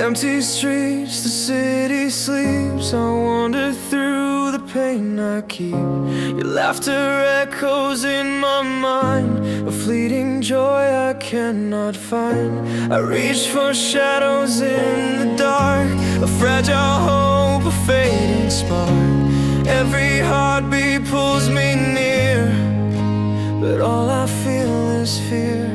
Empty streets, the city sleeps. I wander through the pain I keep. Your laughter echoes in my mind, a fleeting joy I cannot find. I reach for shadows in the dark, a fragile hope, a fading spark. Every heartbeat pulls me near, but all I feel is fear.